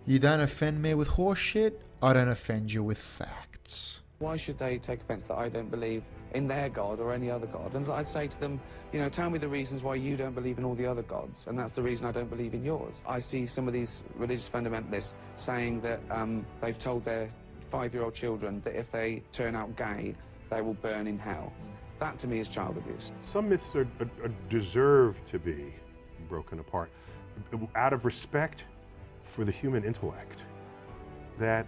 You don't offend me with horseshit, I don't offend you with facts. Why should they take offense that I don't believe in their God or any other God? And I'd say to them, you know, tell me the reasons why you don't believe in all the other gods, and that's the reason I don't believe in yours. I see some of these religious fundamentalists saying that they've told their 5-year-old children that if they turn out gay, they will burn in hell. That to me is child abuse. Some myths deserve to be broken apart out of respect for the human intellect. That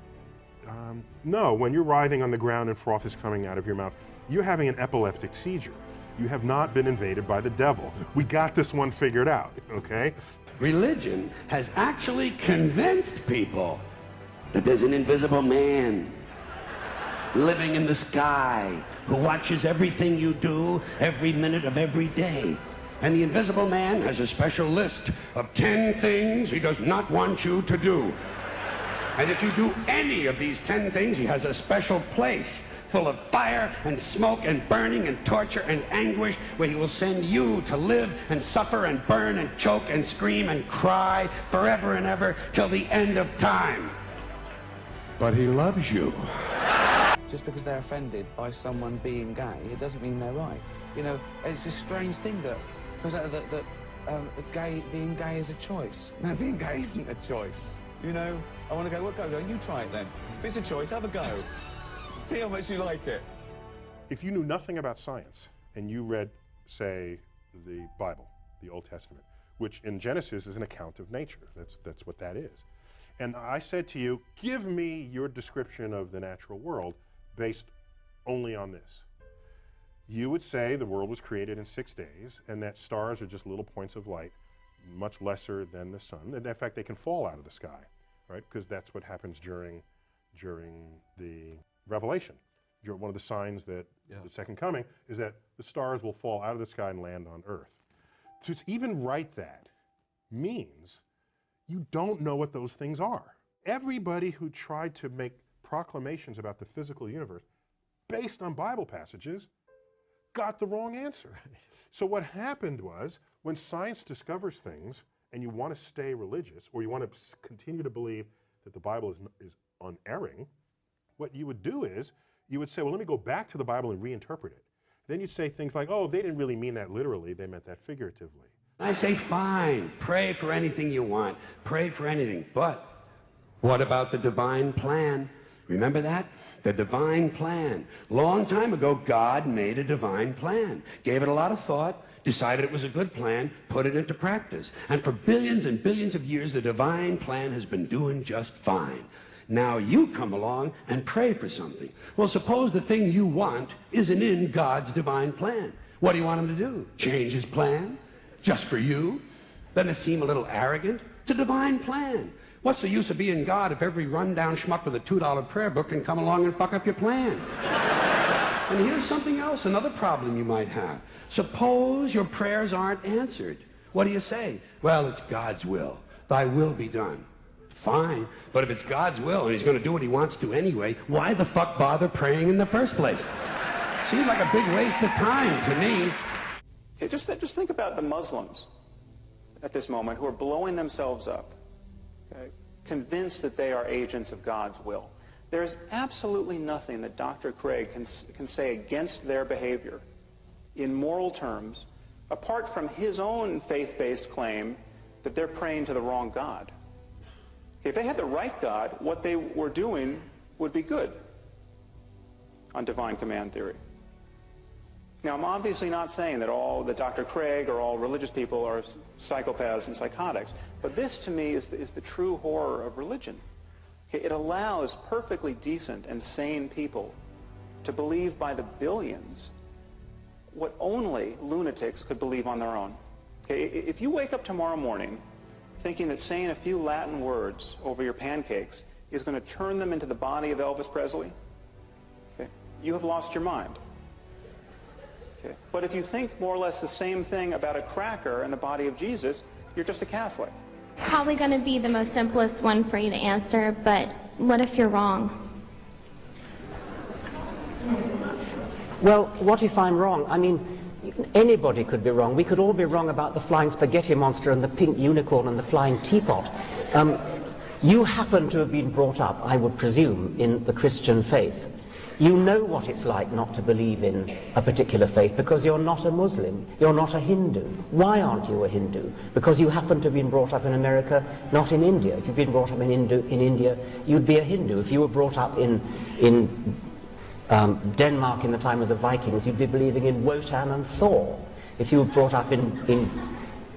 no, when you're writhing on the ground and froth is coming out of your mouth, you're having an epileptic seizure. You have not been invaded by the devil. We got this one figured out, okay? Religion has actually convinced people that there's an invisible man living in the sky who watches everything you do every minute of every day. And the invisible man has a special list of 10 things he does not want you to do. And if you do any of these 10 things, he has a special place full of fire and smoke and burning and torture and anguish where he will send you to live and suffer and burn and choke and scream and cry forever and ever till the end of time. But he loves you. Just because they're offended by someone being gay, it doesn't mean they're right. You know, it's a strange thing that being gay is a choice. No, being gay isn't a choice. You know, I want to go, well, go, you try it then. If it's a choice, have a go. See how much you like it. If you knew nothing about science and you read, say, the Bible, the Old Testament, which in Genesis is an account of nature, that's what that is. And I said to you, give me your description of the natural world based only on this. You would say the world was created in 6 days and that stars are just little points of light, much lesser than the sun. And in fact, they can fall out of the sky, right? Because that's what happens during the Revelation. One of the signs that the second coming is that the stars will fall out of the sky and land on Earth. To even write that means you don't know what those things are. Everybody who tried to make proclamations about the physical universe based on Bible passages got the wrong answer. So what happened was, when science discovers things and you want to stay religious, or you want to continue to believe that the Bible is unerring, what you would do is, you would say, well, let me go back to the Bible and reinterpret it. Then you'd say things like, oh, they didn't really mean that literally, they meant that figuratively. I say, fine, pray for anything you want, pray for anything, but what about the divine plan? Remember that? The divine plan. Long time ago, God made a divine plan, gave it a lot of thought, decided it was a good plan, put it into practice. And for billions and billions of years, the divine plan has been doing just fine. Now you come along and pray for something. Well, suppose the thing you want isn't in God's divine plan. What do you want him to do? Change his plan? Just for you? Doesn't it seem a little arrogant? It's a divine plan. What's the use of being God if every rundown schmuck with a $2 prayer book can come along and fuck up your plan? And here's something else, another problem you might have. Suppose your prayers aren't answered. What do you say? Well, it's God's will. Thy will be done. Fine, but if it's God's will and he's going to do what he wants to anyway, why the fuck bother praying in the first place? Seems like a big waste of time to me. Okay, just think about the Muslims at this moment who are blowing themselves up, okay, convinced that they are agents of God's will. There is absolutely nothing that Dr. Craig can say against their behavior in moral terms, apart from his own faith-based claim that they're praying to the wrong God. If they had the right God, what they were doing would be good on divine command theory. Now, I'm obviously not saying that Dr. Craig or all religious people are psychopaths and psychotics, but this to me is the true horror of religion. Okay, it allows perfectly decent and sane people to believe by the billions what only lunatics could believe on their own. Okay, if you wake up tomorrow morning thinking that saying a few Latin words over your pancakes is going to turn them into the body of Elvis Presley, okay, you have lost your mind. Okay. But if you think more or less the same thing about a cracker and the body of Jesus, you're just a Catholic. Probably going to be the most simplest one for you to answer, but what if you're wrong? Well, what if I'm wrong? I mean, anybody could be wrong. We could all be wrong about the flying spaghetti monster and the pink unicorn and the flying teapot. You happen to have been brought up, I would presume, in the Christian faith. You know what it's like not to believe in a particular faith because you're not a Muslim, you're not a Hindu. Why aren't you a Hindu? Because you happen to have been brought up in America, not in India. If you'd been brought up in India, you'd be a Hindu. If you were brought up in Denmark in the time of the Vikings, you'd be believing in Wotan and Thor. If you were brought up in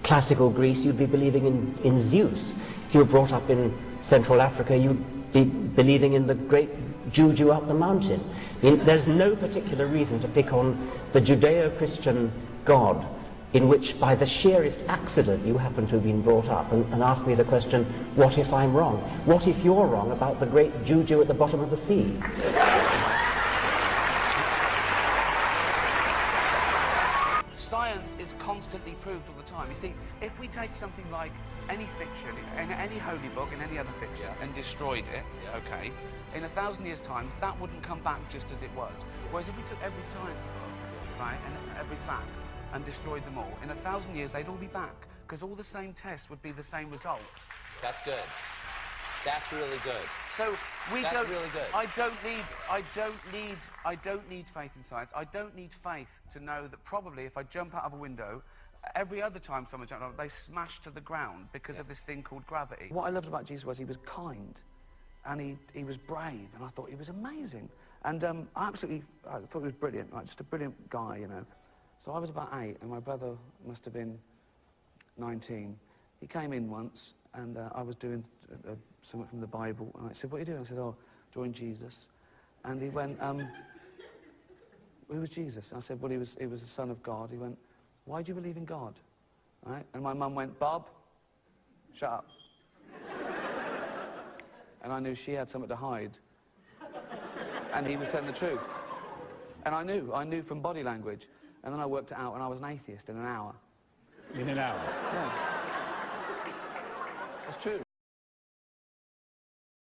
classical Greece, you'd be believing in Zeus. If you were brought up in Central Africa, you'd be believing in the great Juju up the mountain. I mean, there's no particular reason to pick on the Judeo-Christian God in which by the sheerest accident you happen to have been brought up, and ask me the question, what if I'm wrong? What if you're wrong about the great Juju at the bottom of the sea? Science is constantly proved all the time. You see, if we take something like any fiction, in any holy book, in any other fiction, and destroyed it, okay, in 1,000 years' time, that wouldn't come back just as it was. Whereas if we took every science book, right, and every fact, and destroyed them all, in 1,000 years, they'd all be back, because all the same tests would be the same result. That's good. That's really good. So That's really good. I don't need faith in science. I don't need faith to know that probably if I jump out of a window, every other time someone jumped out, they smash to the ground because of this thing called gravity. What I loved about Jesus was he was kind, and he was brave, and I thought he was amazing. And I thought he was brilliant, like just a brilliant guy, you know. So I was about 8, and my brother must have been 19. He came in once, and I was doing something from the Bible, and I said, "What are you doing?" I said, "Oh, drawing Jesus." And he went, "Who was Jesus?" And I said, "Well, he was the Son of God." He went, "Why do you believe in God?" Right? And my mum went, "Bob, shut up." And I knew she had something to hide, and he was telling the truth. And I knew from body language. And then I worked it out, and I was an atheist in an hour. In an hour? Yeah. It's true.